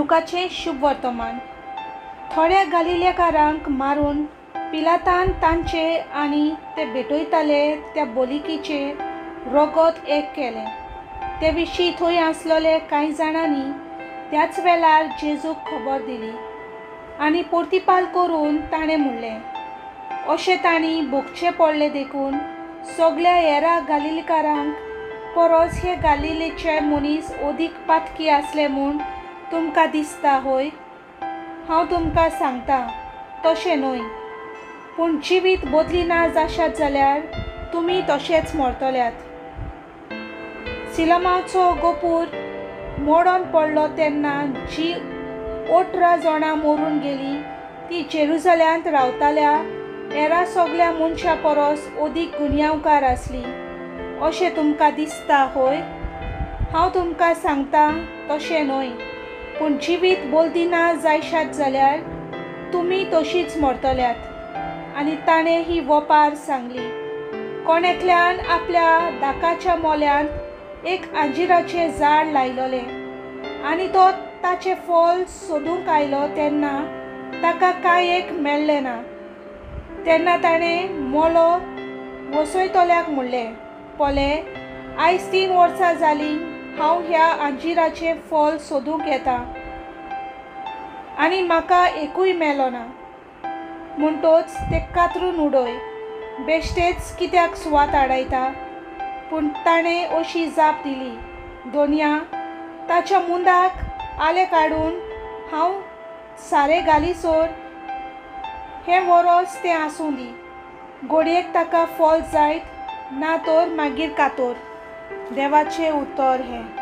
लुकाचे शुभ वर्तमान। थोड्या गालिलेकारांक मारून पिलातान तांचे आनी ते भेटयताले त्या बोलिकीचे रोगोत एक केलें। ते विशीं थंय आसलोले कांय जाणांनी त्याच वेळार जेजूक खबर दिली आनी परतीपाल करून ताणें म्हणलें, अशें तांणी भोगचें पडलें देखून सगळ्या हेरा गालिलेकारांक परस हे गालिलेचे मनीस अदीक पातकी आसले म्हूण तुमकां दिसता होय? हांव तुमकां सांगतां, तशें न्हय। पूण जिवीत बदली ना जाशात जाल्यार तुमी तशेंच मरतल्यात। सिलोमाचो गोपूर मोडोन पडलो तेन्ना जी 18 जाणां मरून गेलीं ती जेरुसलेमांत रावताल्या हेरा सगळ्या मनशां परस अदीक गुन्यांवकार आसलीं अशें तुमकां दिसता होय? हांव तुमकां सांगतां, तशें न्हय। पूण जिवीत बदली ना जायशात जाल्यार तुमी तशींच मरतल्यात। आनी ताणें ही वपार सांगली। कोणेकल्यान आपल्या दाकाच्या मोल्यांत एक अंजिराचें झाड लायलोलें आनी तो ताचें फळ सोदूंक आयलो तेन्ना ताका कांय एक मेळ्ळें ना। तेन्ना ताणें मोलो वसयतल्याक म्हणलें, पोले, आयज 3 वर्सां जालीं हांव ह्या अंजिराचें फळ सोदूंक येतां आनी म्हाका एकूय मेळ्ळो ना। म्हणटच तें कातरून उडय, बेश्टेच कित्याक सुवात आडायता? पूण ताणें अशी जाप दिली, दोनया, ताच्या मुंडाक आलें काडून हांव सारें घालीसर हें वरोस तें आसूं दी। घडयेक ताका फळ जायत ना तर मागीर कातर। देवाचें उतर हें।